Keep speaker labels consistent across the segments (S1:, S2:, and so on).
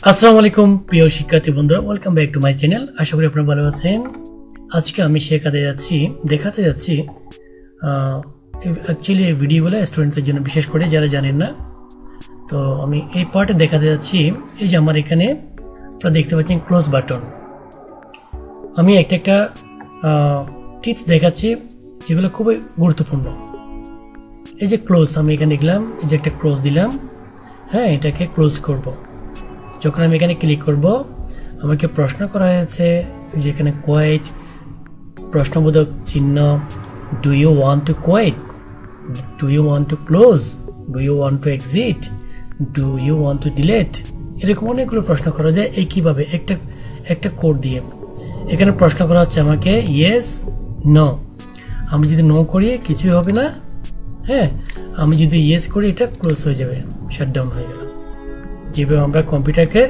S1: আসসালামু আলাইকুম প্রিয় শিক্ষার্থী বন্ধুরা, welcome back to my channel. আশা করি আপনারা ভালো আছেন। আজকে আমি দেখাতে যাচ্ছি অ্যাকচুয়ালি এই ভিডিওগুলো স্টুডেন্টদের জন্য, বিশেষ করে যারা জানেন না। তো আমি এই পার্টে দেখাতে যাচ্ছি, এই যে আমার এখানে আপনারা দেখতে পাচ্ছেন ক্লোজ বাটন। আমি একটা টিপস দেখাচ্ছি যেগুলো খুবই গুরুত্বপূর্ণ। এই যে ক্লোজ, আমি এখানে লিখলাম, এই যে একটা ক্লোজ দিলাম, হ্যাঁ, এটাকে ক্লোজ করব। যখন আমি এখানে ক্লিক করব, আমাকে প্রশ্ন করা হয়েছে যেখানে কোয়েট, প্রশ্নবোধক চিহ্ন, do you want to quit, do you want to close, do you want to exit, do you want to delete, এরকম অনেকগুলো প্রশ্ন করা যায়। এই কিভাবে একটা কোড দিয়ে এখানে প্রশ্ন করা হচ্ছে আমাকে ইয়েস নো। আমি যদি নো করি কিছুই হবে না, হ্যাঁ, আমি যদি ইয়েস করি এটা ক্লোজ হয়ে যাবে, শাটডাউন হয়ে গেল। যেভাবে আমরা কম্পিউটারকে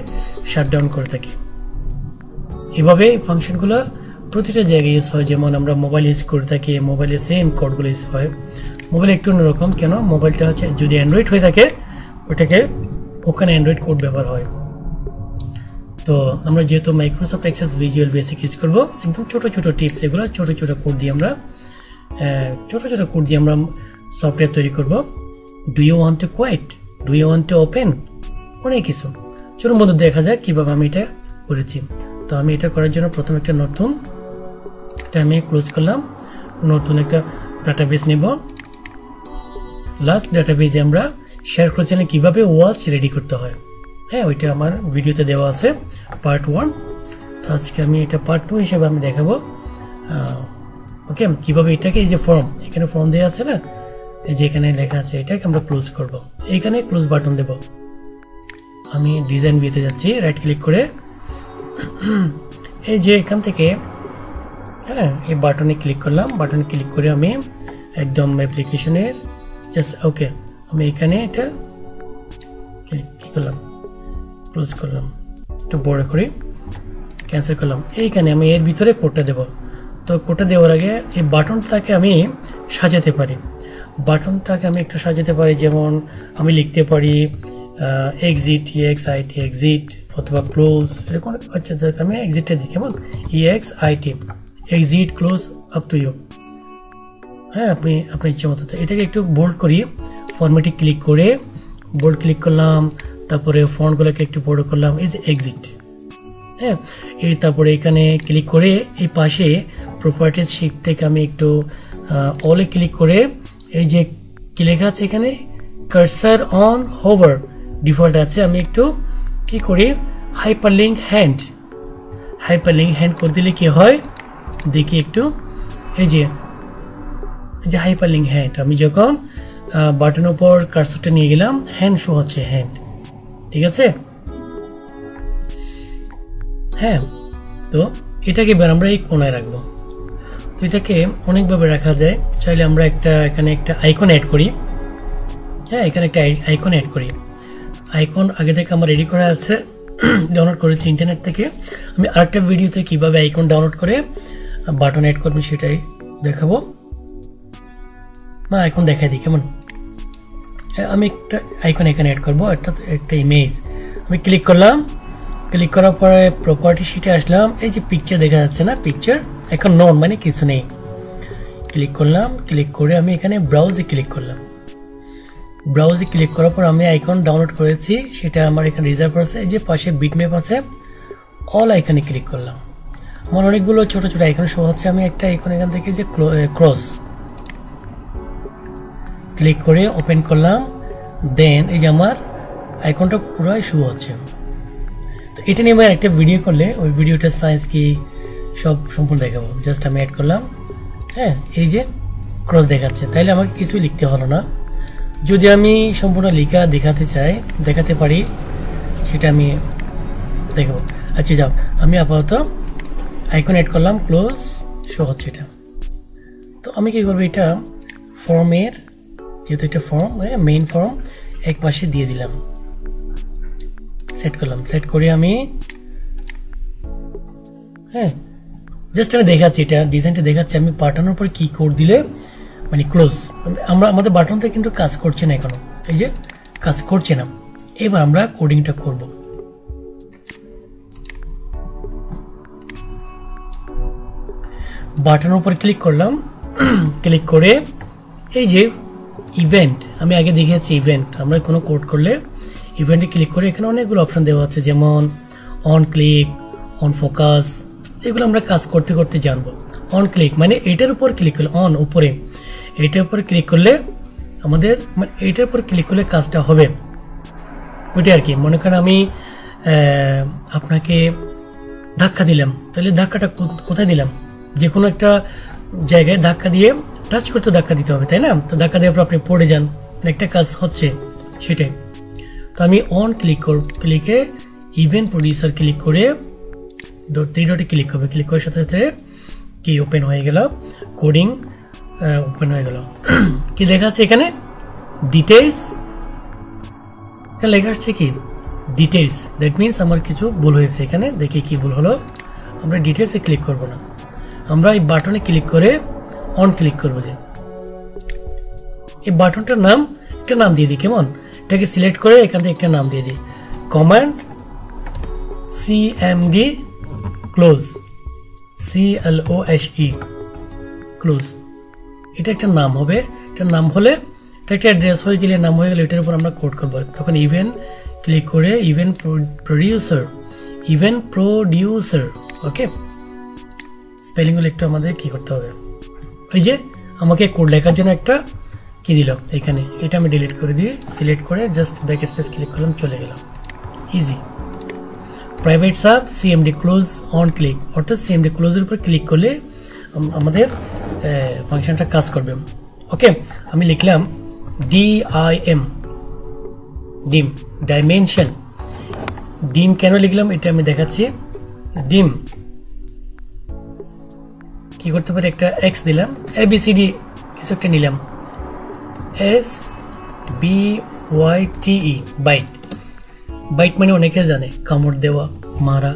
S1: শাটডাউন করে থাকি, এভাবে ফাংশনগুলো প্রতিটা জায়গায় ইউজ হয়। যেমন আমরা মোবাইল ইউজ করে থাকি, মোবাইলে সেম কোডগুলো ইউজ হয়। মোবাইল একটু অন্যরকম, কেন মোবাইলটা হচ্ছে যদি অ্যান্ড্রয়েড হয়ে থাকে ওখানে অ্যান্ড্রয়েড কোড ব্যবহার হয়। তো আমরা যেহেতু Microsoft access visual basic use করব, একদম ছোট ছোট টিপস, এগুলো ছোট ছোট কোড দিয়ে আমরা সফটওয়্যার তৈরি করব। Do you want to quit, do you want to open, অনেক কিছু। চলুন বন্ধু দেখা যাক কিভাবে আমি এটা করেছি। তো আমি এটা করার জন্য প্রথমে এটা আমি ক্লোজ করলাম, নতুন একটা ডাটাবেস নেব। লাস্ট ডাটাবেসে আমরা শেয়ার করেছিলাম কিভাবে ওয়াচ রেডি করতে হয়, হ্যাঁ, ওইটা আমার ভিডিওতে দেওয়া আছে, পার্ট 1। তো আজকে আমি এটা পার্ট 2 হিসেবে আমি দেখাবো। ওকে, কিভাবে এটাকে, এই যে ফর্ম, এখানে ফর্ম দেওয়া আছে না, এই যে এখানে লেখা আছে, এটাকে আমরা ক্লোজ করব। এইখানে ক্লোজ বাটন দেব। আমি ডিজাইন ভিউতে যাচ্ছি, রাইট ক্লিক করে এই যে এখান থেকে, হ্যাঁ, এই বাটনে ক্লিক করলাম। বাটনে ক্লিক করে আমি একদম অ্যাপ্লিকেশনের জাস্ট ওকে, আমি এখানে এটা ক্লিক করলাম, ক্লোজ করলাম, একটু বড় করে ক্যান্সেল করলাম। এইখানে আমি এর ভিতরে কোডটা দেব। তো কোডটা দেওয়ার আগে এই বাটনটাকে আমি সাজাতে পারি। একটু সাজাতে পারি, যেমন আমি লিখতে পারি এক্সিট, EXIT এক্সিট, অথবা ক্লোজ, এরকম। আচ্ছা, আমি এক্সিটটা দিই, কেমন EXIT, exit, close, up to you. হ্যাঁ, আপনি ইচ্ছে মতো। এটাকে একটু বোল্ড করি, ফরম্যাটে ক্লিক করে বোল্ড ক্লিক করলাম, তারপরে ফন্টগুলোকে একটু বড় করলাম, এই যে এক্সিট, হ্যাঁ। তারপরে এখানে ক্লিক করে এই পাশে প্রপার্টিজ শিট থেকে আমি একটু অলে ক্লিক করে, এই যে কি লেখা আছে এখানে, কার্সার অন হোভার ডিফল্ট আছে, আমি একটু কি করি, হাইপারলিঙ্ক হ্যান্ড করে দিলে কি হয় দেখি একটু। এই যে হাইপারলিঙ্ক হ্যান্ড, আমি যখন বাটনের উপর কার্সরটা নিয়ে গেলাম, হ্যান্ড শো হচ্ছে, হ্যান্ড, ঠিক আছে, হ্যাঁ। তো এটাকে এবার আমরা এই কোণায় রাখবো। তো এটাকে অনেকভাবে রাখা যায়, চাইলে আমরা এখানে একটা আইকন অ্যাড করি, হ্যাঁ, এখানে একটা আইকন অ্যাড করি। আইকন আগে থেকে আমার রেডি করা আছে, ডাউনলোড করেছি ইন্টারনেট থেকে। আমি আরেকটা ভিডিওতে কিভাবে আইকন ডাউনলোড করে বাটন অ্যাড করবেন সেটাই দেখাবো, না আইকন দেখাই দিই, কেমন। আমি একটা আইকন এখানে অ্যাড করবো, একটা ইমেজ। আমি ক্লিক করলাম, ক্লিক করার পরে প্রপার্টি শিটে আসলাম, এই যে পিকচার দেখা যাচ্ছে না, পিকচার এখন নন, মানে কিছু নেই। ক্লিক করলাম, ক্লিক করে আমি এখানে ব্রাউজে ক্লিক করলাম। ব্রাউজে ক্লিক করার পর আমি আইকন ডাউনলোড করেছি, সেটা আমার এখানে রিজার্ভ আছে, এই যে পাশে বিটম্যাপ আছে, অল আইকনে ক্লিক করলাম। আমার অনেকগুলো ছোট ছোট আইকন শো হচ্ছে। আমি একটা আইকন এখান থেকে যে ক্রস ক্লিক করে ওপেন করলাম, দেন এই যে আমার আইকনটা পুরোই শো হচ্ছে। তো এটা নিয়ে আমি একটা ভিডিও করলে ওই ভিডিওটার সাইজ কি সব সম্পূর্ণ দেখাবো। জাস্ট আমি অ্যাড করলাম, হ্যাঁ, এই যে ক্রস দেখাচ্ছে, তাইলে আমাকে কিছুই লিখতে হলো না। যদি আমি সম্পূর্ণ লেখা দেখাতে পারি, সেটা আমি দেখাবো। আচ্ছা যাও, আমি আপাতত আইকন অ্যাড করলাম, ক্লোজ শো হচ্ছে এটা। তো আমি কি করবো, এটা ফর্মের, যেহেতু এটা ফর্ম, মেইন ফর্ম, এক পাশে দিয়ে দিলাম, সেট করলাম। সেট করে আমি, হ্যাঁ, জাস্ট আমি দেখাচ্ছি, এটা ডিজাইনটা দেখাচ্ছি। আমি পাঠানোর পর কি কোড দিলে মানে ক্লোজ, আমাদের বাটনটা কিন্তু কাজ করছে না এখনো, এই যে কাজ করছে না। এবার আমরা কোডিংটা করব। বাটনের উপর ক্লিক করলাম, ক্লিক করে এই যে ইভেন্ট আমি আগে দেখিয়েছি, ইভেন্ট আমরা কোনো কোড করলে ইভেন্টে ক্লিক করে এখানে অনেকগুলো অপশন দেওয়া আছে, যেমন অন ক্লিক, অন ফোকাস, এগুলো আমরা কাজ করতে করতে জানবো। অন ক্লিক মানে এটার উপর ক্লিক করলে, অন উপরে, এটার উপর ক্লিক করলে আমাদের মানে এটার উপর ক্লিক করলে কাজটা হবে ওইটা আর কি। মনে করেন আমি আপনাকে ধাক্কা দিলাম, তাহলে ধাক্কাটা কোথায় দিলাম, যে কোনো একটা জায়গায় ধাক্কা দিয়ে টাচ করতে ধাক্কা দিতে হবে, তাই না? তো ধাক্কা দেওয়ার পর আপনি পড়ে যান, একটা কাজ হচ্ছে সেটাই। তো আমি অন ক্লিকে ইভেন্ট প্রডিউসার ক্লিক করে থ্রি ডটে ক্লিক করবে, ক্লিক করার সাথে সাথে কি ওপেন হয়ে গেল, কোডিং ওপেন হয়ে গেল। কি লেখা আছে এখানে? ডিটেইলস। লেখা আছে কি ডিটেইলস, দ্যাট মিনস আমার কিছু ভুল হয়েছে এখানে। দেখি কি ভুল হলো। আমরা ডিটেইলসে ক্লিক করব না, আমরা এই বাটনে ক্লিক করে অন ক্লিক করবো। যে এই বাটনটার নাম, একটা নাম দিয়ে দিই, কেমন? এটাকে সিলেক্ট করে এখান থেকে একটা নাম দিয়ে দিই, command CMD close, CLOSE close. এটা একটা নাম হবে, এটা নাম হলে এটা একটা অ্যাড্রেস হয়ে গেলে, নাম হয়ে গেলে এটার উপর আমরা কোড করবো। তখন ইভেন্ট ক্লিক করে ইভেন্ট প্রডিউসার, ওকে। স্পেলিং গুলো একটু আমাদের কি করতে হবে, এই যে আমাকে কোড লেখার জন্য একটা কি দিল এখানে, এটা আমি ডিলিট করে দিয়ে সিলেক্ট করে জাস্ট ব্যাক স্পেস ক্লিক করলাম, চলে গেলাম, easy. Private sub CMD close on click, অর্থাৎ CMD ক্লোজের উপর ক্লিক করলে আমাদের ফাংশনটা কাজ করবে, ওকে। আমি লিখলাম ডিম ডাইমেনশন। ডিম কেন লিখলাম এটা আমি দেখাচ্ছি। ডিম কি করতে পারে, একটা X দিলাম, ABCD কিছু একটা নিলাম, SBYTE বাইট। বাইট মানে অনেকে জানে কামড় দেওয়া, মারা,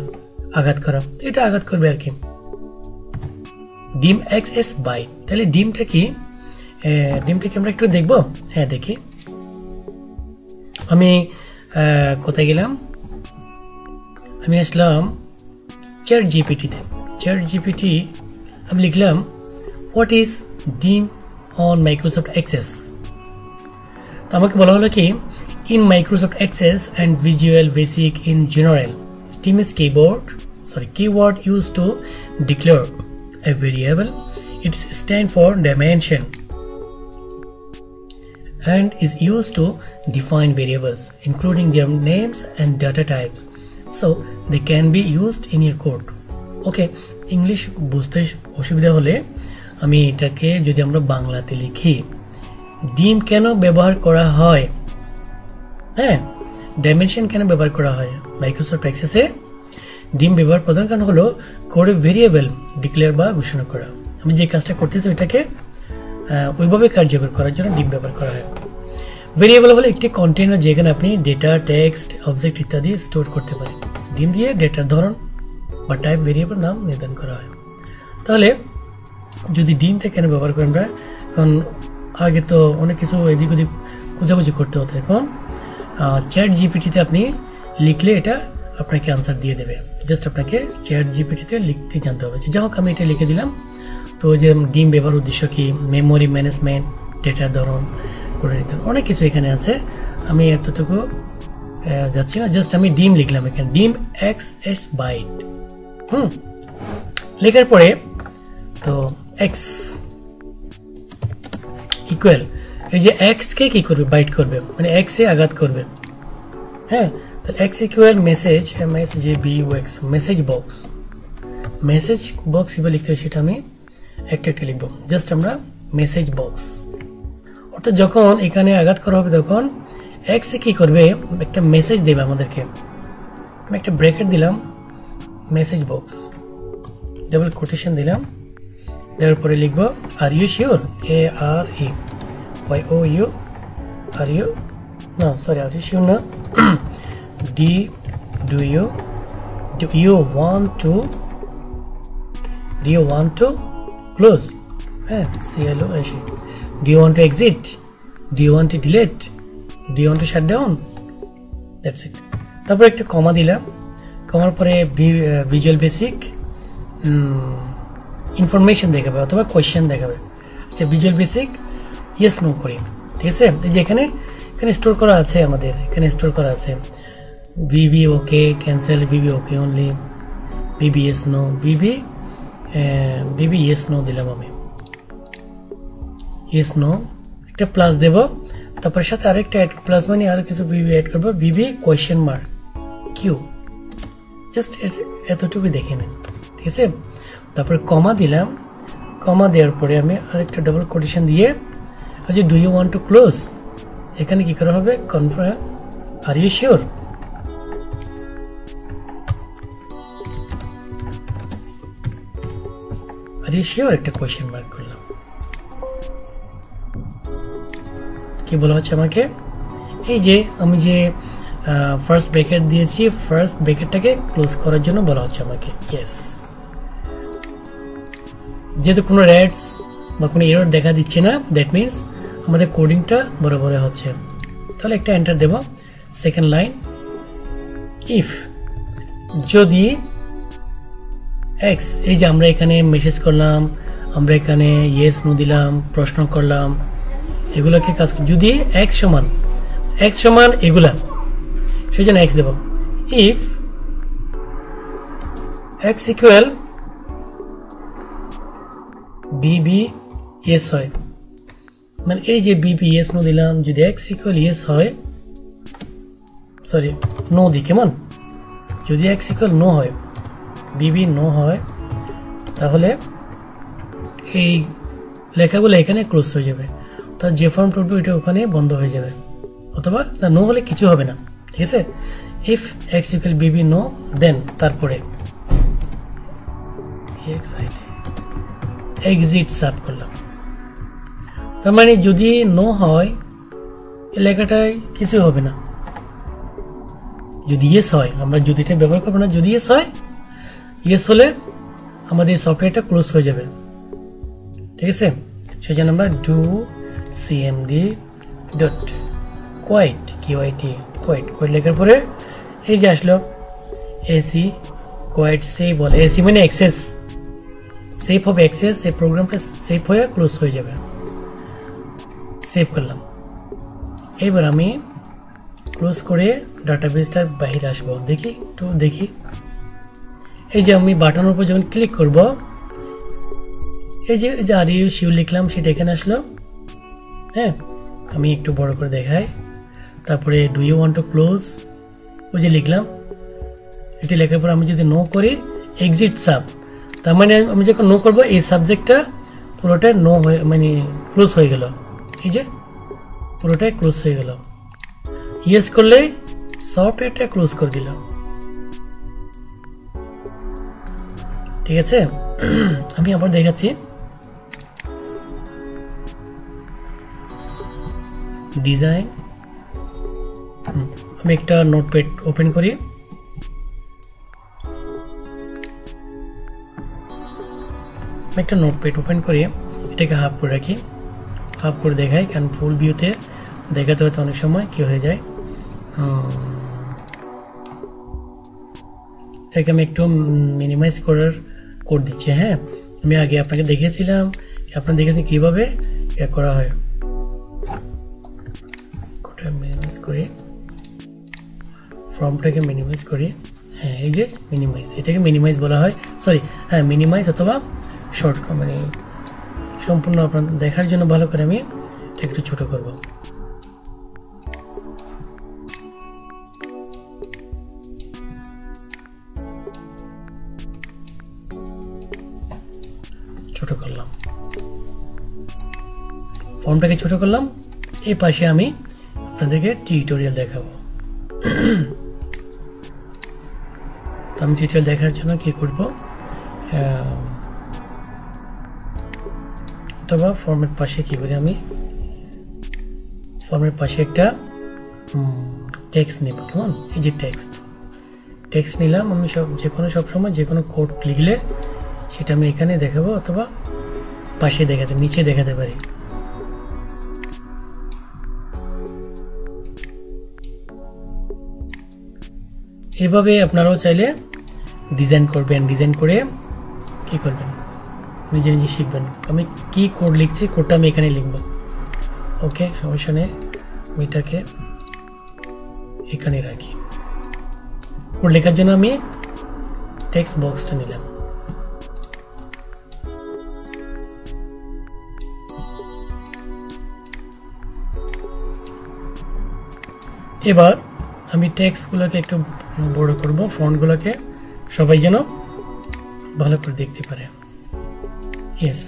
S1: আঘাত করা, এটা আঘাত করবে আর কি। ডিম XS বাইট, তাহলে ডিমটা কি আমরা একটু দেখবো। হ্যাঁ দেখি, আমি কোথায় গেলাম, আমি আসলাম চ্যাট জিপিটিতে। চ্যাট জিপিটি আমি লিখলাম হোয়াট ইজ ডিম অন মাইক্রোসফট অ্যাক্সেস। তো আমাকে বলা হলো কি, in Microsoft Access and Visual Basic in general, DIM is keyword used to declare a variable. It stands for dimension and is used to define variables including their names and data types, so they can be used in your code. Okay, English বুঝতে অসুবিধা হলে আমি এটাকে যদি আমরা বাংলাতে লিখি, ডিম কেন ব্যবহার করা হয়, হ্যাঁ, ডাইমেনশন কেন ব্যবহার করা হয় মাইক্রোসফট অ্যাক্সেসে। ডিম ব্যবহার প্রধান কারণ হলো কোডে ভেরিয়েবল ডিক্লেয়ার বা ঘোষণা করা। আমি যে কাজটা করতেছি ওইটাকে ওইভাবে কার্যকর করার জন্য ডিম ব্যবহার করা হয়। ভেরিয়েবল হলো একটি কন্টেইনার যেখানে আপনি ডেটা, টেক্সট, অবজেক্ট ইত্যাদি স্টোর করতে পারেন। ডিম দিয়ে ডেটার ধরন বা টাইপ, ভেরিয়েবল নাম নির্ধারণ করা হয়। তাহলে যদি ডিমটা কেন ব্যবহার করেন আমরা, কারণ আগে তো অনেক কিছু এদিক ওদিক খোঁজাখুঁজি করতে হতো, এখন চ্যাট জিপিটিতে আপনি লিখলে এটা আপনাকে আনসার দিয়ে দেবে। জাস্ট আপনাকে চ্যাট জিপিটিতে লিখতে জানতে হবে। যাই হোক, আমি এটা লিখে দিলাম। তো যে ডিম ব্যবহার উদ্দেশ্য কি, মেমোরি ম্যানেজমেন্ট, ডেটার ধরন, অনেক কিছু এখানে আছে, আমি এতটুকু যাচ্ছি না, জাস্ট আমি ডিম লিখলাম এখানে, ডিম XS বাইট। লেখার পরে তো এক্স ইকুয়াল, এই যে এক্স কে কি করবে, বাইট করবে, মানে এক্স এ আঘাত করবে। হ্যাঁ, তো x equal message, MSGBOX, message box. Message box এবার লিখতে হবে, সেটা আমি একটা একটা লিখবো। জাস্ট আমরা মেসেজ বক্স, অর্থাৎ যখন এখানে আঘাত করা হবে তখন এক্স এ কি করবে, একটা মেসেজ দেবে আমাদেরকে। আমি একটা ব্র্যাকেট দিলাম, মেসেজ বক্স, ডাবল কোটেশন দিলাম, দেওয়ার পরে লিখবো are you sure, AREYOU, are you না, সরি, আর ইউ শিওর না, do you want to close, হ্যাঁ, CLOSE, do you want to exit, do you want to delete, do you want to shut down, that's it। তারপর একটা কমা দিলাম, কমার পরে visual basic information দেখাবে অথবা question দেখাবে। আচ্ছা ভিজুয়াল বেসিক ইয়েস নো করি, ঠিক আছে। এই যে এখানে স্টোর করা আছে, আমাদের এখানে স্টোর করা আছে VB okay, cancel, VB okay only, VB yes no, VB yes no দিলাম আমি, ইয়েস নো একটা প্লাস দেব, তারপর সাথে আরেকটা অ্যাড প্লাস মানে আরো কিছু ভিবি অ্যাড করবো, VB question mark Q, just এতটুকু দেখে নেন, ঠিক আছে। তারপরে কমা দিলাম, কমা দেওয়ার পরে আমি আরেকটা ডাবল কোটেশন দিয়ে আচ্ছা do you want to close, এখানে কি করা হবে confirm, are you sure, are you sure একটা কোয়েশ্চেন মার্ক করলাম। কি বলা হচ্ছে আমাকে, এই যে আমি যে ফার্স্ট ব্র্যাকেট দিয়েছি, ফার্স্ট ব্র্যাকেটটাকে ক্লোজ করার জন্য বলা হচ্ছে আমাকে ইয়েস। যেহেতু কোনো রেডস বা কোনো এরর দেখা দিচ্ছে না, দ্যাট মিনস আমাদের কোডিংটা বরাবর হচ্ছে। তাহলে একটা এন্টার দেব। সেকেন্ড লাইন, ইফ যদি এক্স, এই যে আমরা এখানে মেসেজ করলাম, আমরা এখানে ইয়েস নো দিলাম, প্রশ্ন করলাম, এগুলোকে কাজ যদি এক্স সমান এগুলা, সেই জন্য এক্স দেব। If x equal VB yes হয়, মানে এই যে বিবি ইয়েস নো দিলাম, যদি এক্স ইকুয়াল ইয়েস হয়, সরি নো দি, কেমন, যদি এক্স ইকুয়াল নো হয়, বিবি নো হয়, তাহলে এই লেখাগুলো এখানে ক্লোজ হয়ে যাবে, তার যে ফর্ম করবে ওইটা ওখানে বন্ধ হয়ে যাবে, অথবা না নো হলে কিছু হবে না, ঠিক আছে। If x equal Bibi no, দেন তারপরে এক্সিট সাব করলাম। তার মানে যদি নো হয় এই লেখাটায় কিছু হবে না, যদি ইয়েস হয়, আমরা যদিটা ব্যবহার করবো না, যদি ইয়েস হয়, ইয়েস হলে আমাদের সফটওয়্যারটা ক্লোজ হয়ে যাবে, ঠিক আছে। সেই জন্য আমরা ডু সিএমডি ডট কোয়াইট, কিওয়াইটি কোয়াইট, কোয়াইট লেখার পরে এই যে আসলো এসি কোয়াইট সেভ বলে, এসি মানে অ্যাক্সেস, সেভ হবে অ্যাক্সেস, এই প্রোগ্রামটা সেভ হয়ে ক্লোজ হয়ে যাবে। সেভ করলাম। এবার আমি ক্লোজ করে ডাটাবেসটার বাইরে আসবো, দেখি একটু দেখি। এই যে আমি বাটনের উপর যখন ক্লিক করব, এই যে আর ইউ শিওর লিখলাম, সেটা এখানে আসলো। হ্যাঁ, আমি একটু বড় করে দেখাই। তারপরে do you want to close, ওই যে লিখলাম, এটি লেখার পর আমি যদি নো করি, এক্সিট সাব, তার মানে আমি যখন নো করবো এই সাবজেক্টটা পুরোটাই নো হয়ে, মানে ক্লোজ হয়ে গেল, এই যে পুরোটাই ক্লোজ হয়ে গেল। ইয়েস করলে সফটওয়্যারটা ক্লোজ করে দিলাম, ঠিক আছে। আমি আবার দেখাচ্ছি, ডিজাইন, আমি একটা নোটপ্যাড ওপেন করি, একটা নোটপ্যাড ওপেন করে এটাকে হাফ করে রাখি, হাফ করে দেখাই, কারণ ফুল ভিউতে দেখাতে হয়তো অনেক সময় কি হয়ে যায়। এটাকে আমি একটু মিনিমাইজ করার কোড দিচ্ছি। হ্যাঁ, আমি আগে আপনাকে দেখিয়েছিলাম, আপনারা দেখেছেন কিভাবে এটা করা হয়। কোডটা মিনিমাইজ করি, ফর্মটাকে মিনিমাইজ করি। হ্যাঁ, এই যে মিনিমাইজ, এটাকে মিনিমাইজ বলা হয়, সরি হ্যাঁ মিনিমাইজ অথবা শর্ট, মানে সম্পূর্ণ আপনার দেখার জন্য ভালো করে আমি এটা একটু ছোট করব। ছোট করলাম, ফর্মটাকে ছোট করলাম। এই পাশে আমি আপনাদেরকে টিউটোরিয়াল দেখাবো। তো আমি টিউটোরিয়াল দেখার জন্য কি করব, অথবা ফর্মের পাশে কি করি, আমি ফর্মের পাশে একটা টেক্সট নেব, কেমন, এই যে টেক্সট নিলাম। আমি সব সময় যে কোনো কোড লিখলে সেটা আমি এখানে দেখাবো, অথবা পাশে দেখাতে, নিচে দেখাতে পারি। এভাবে আপনারাও চাইলে ডিজাইন করবেন, ডিজাইন করে কি করবেন, নিজে নিজে শিখবেন। আমি কি কোড লিখছি, কোডটা আমি এখানে লিখব। ওকে, সমস্যা নেই, আমি এটাকে এখানে রাখি। কোড লেখার জন্য আমি টেক্সট বক্সটা নিলাম। এবার আমি টেক্সটগুলোকে একটু বড় করব, ফন্টগুলোকে সবাই যেন ভালো করে দেখতে পারে। ইয়েস,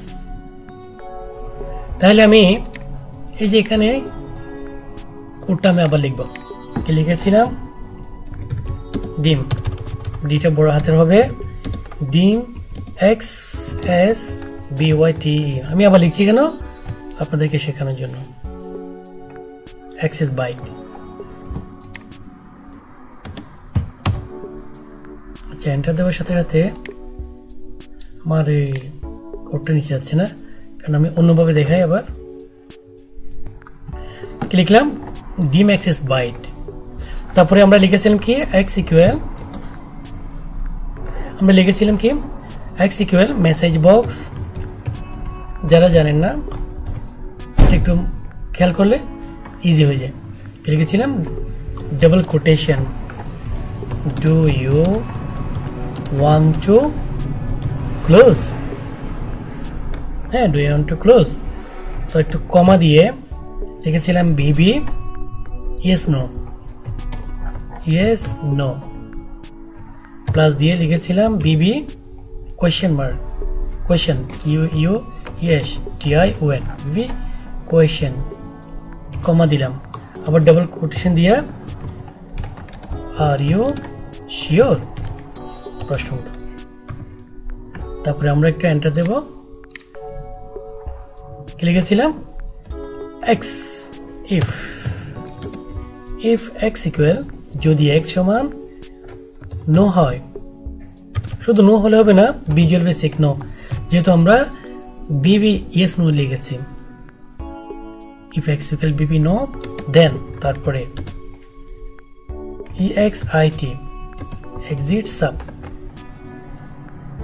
S1: তাহলে আমি এই যে এখানে কোডটা আমি আবার লিখব। কি লিখেছিলাম? ডিম, ডিটা বড় হাতের হবে, ডিম x S B Y T. আমি আবার লিখছি কেন? আপনাদেরকে শেখানোর জন্য। Access byte. আচ্ছা, এন্টার দেওয়ার সাথে সাথে আমার এই কোডটা নিচে যাচ্ছে না, কারণ আমি অন্যভাবে দেখাই। আবার কি লিখলাম? ডিম এক্সেস বাইট। তারপরে আমরা লিখেছিলাম কি? এক্স ইকুয়াল, আমরা লিখেছিলাম কি? X equal message box. যারা জানেন না একটু খেয়াল করলে ইজি হয়ে যায়। কি লিখেছিলাম? Double quotation, do you want to close? হ্যাঁ, do you want to close? তো একটু কমা দিয়ে লিখেছিলাম VB yes no, yes no, plus দিয়ে লিখেছিলাম VB question mark, question U U S T I O N, VB question, comma দিলাম। আবার double quotation দিয়ে আর ইউ শিওর, প্রশ্ন। তারপরে আমরা একটা এন্টার দেব। কি লিখেছিলাম? X if, if x equal, যদি এক্স সমান নো হয়, শুধু নো হলে হবে না, ভিজুয়াল বেসিক নো, যেহেতু আমরা বিবি ইয়েস নো লিখেছি। If x equal Bibi no, দেন তারপরে EXIT এক্সিট সাব।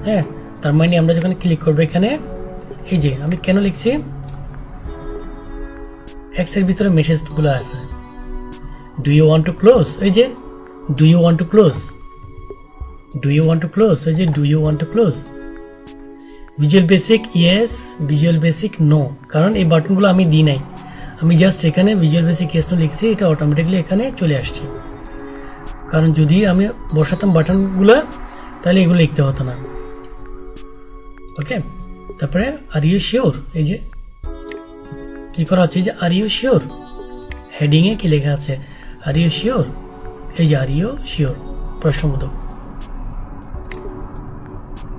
S1: হ্যাঁ, তার মানে আমরা যখন ক্লিক করবো এখানে, এই যে আমি কেন লিখছি, এক্স এর ভিতরে মেসেজগুলো আছে। Do you want to close, এই যে do you want to close, do you want to close, এই যে do you want to close. Visual basic yes, visual basic no, কারণ এই বাটনগুলো আমি দিই নাই, আমি জাস্ট এখানে ভিজুয়াল বেসিক ইয়েস নো লিখছি, এটা অটোমেটিকলি এখানে চলে আসছে। কারণ যদি আমি বসাতাম বাটনগুলো তাহলে এগুলো লিখতে হতো না। ওকে, তারপরে আর ইউ শিওর, এই যে কি করা হচ্ছে, যে আর ইউ শিওর, হেডিং এ কি লেখা আছে? আর ইউ শিওর, এই যে আর ইউ শিওর, প্রশ্নবোধক।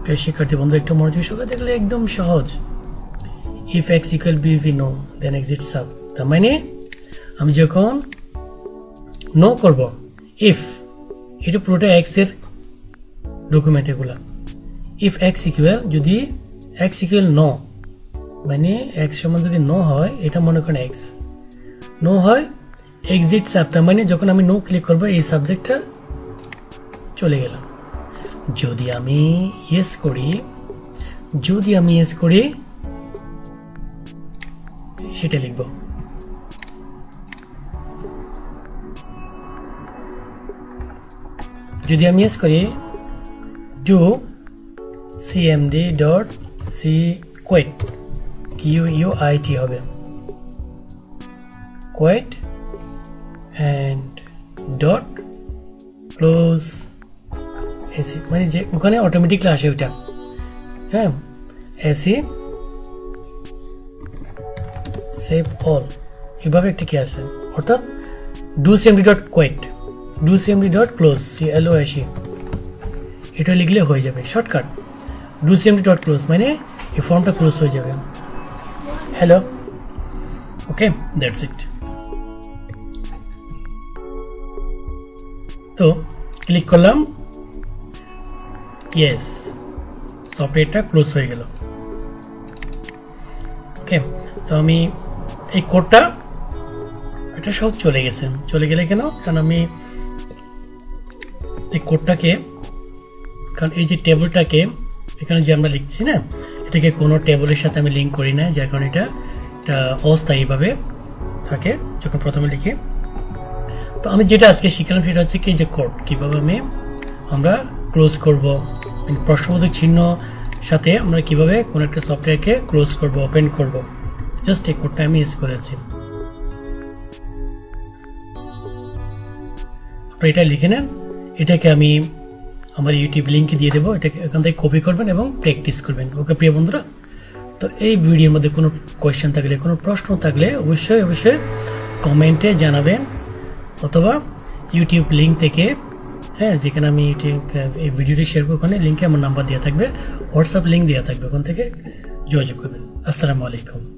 S1: প্রিয় শিক্ষার্থী বন্ধু, একটু মনোযোগ সহকারে দেখলে একদম সহজ। ইফ এক্স ইকুয়াল বিভি নো, দেন এক্সিট সাব। তার মানে আমি যখন নো করব, ইফ, এটা পুরোটা এক্স এর ডকুমেন্ট এগুলা। ইফ এক্স ইকুয়াল, যদি এক্স ইকুয়াল নো, মানে এক্স সমান যদি নো হয়, এটা মনে করেন এক্স নো হয়, এক্সিট সাব, তার মানে যখন আমি নো ক্লিক করবো এই সাবজেক্টটা চলে গেল। যদি আমি ইয়েস করি, যদি আমি ইয়েস করি সেটা লিখব। যদি আমি ইয়েস করি, do cmd dot C quit, QUIT হবে, quit and dot close AC, মানে যে ওখানে অটোমেটিকলি আসে ওইটা। হ্যাঁ, এসি সেভ অল, এভাবে একটা কি আছে, অর্থাৎ do cmd dot quit, do cmd dot close, CLOSE, এটা লিখলে হয়ে যাবে shortcut. Do cmd dot close মানে এই ফর্মটা ক্লোজ হয়ে যাবে। Hello, okay, that's it. তো ক্লিক করলাম, ইয়েস, সফটওয়্যারটা ক্লোজ হয়ে গেল। ওকে, তো আমি এই কোডটা, এটা সব চলে গেছে। চলে গেলে কেন? কারণ আমি এই কোডটাকে, কারণ এই যে টেবিলটাকে এখানে যে আমরা লিখছি না, এটাকে কোনো টেবলের সাথে আমি লিঙ্ক করি না, যার কারণে এটা অস্থায়ীভাবে থাকে যখন প্রথমে লিখি। তো আমি যেটা আজকে শিখলাম সেটা হচ্ছে কি যে কোড কীভাবে আমরা ক্লোজ করব, প্রশ্নবোধক চিহ্ন সাথে আমরা কিভাবে কোনো একটা সফটওয়্যারকে ক্লোজ করব, ওপেন করব, জাস্ট এই কোডটা আমি ইউজ করেছি। আপনারা এটা লিখে নেন, এটাকে আমি আমার ইউটিউব লিঙ্কে দিয়ে দেবো, এটাকে এখান থেকে কপি করবেন এবং প্র্যাকটিস করবেন। ওকে প্রিয় বন্ধুরা, তো এই ভিডিওর মধ্যে কোনো কোয়েশ্চেন থাকলে, কোনো প্রশ্ন থাকলে অবশ্যই কমেন্টে জানাবেন, অথবা ইউটিউব লিঙ্ক থেকে, হ্যাঁ, যেখানে আমি এই ভিডিওটি শেয়ার করব ওখানে লিঙ্কে আমার নাম্বার দেওয়া থাকবে, হোয়াটসঅ্যাপ লিঙ্ক দেওয়া থাকবে, ওখান থেকে যোগাযোগ করবেন। আসসালামু আলাইকুম।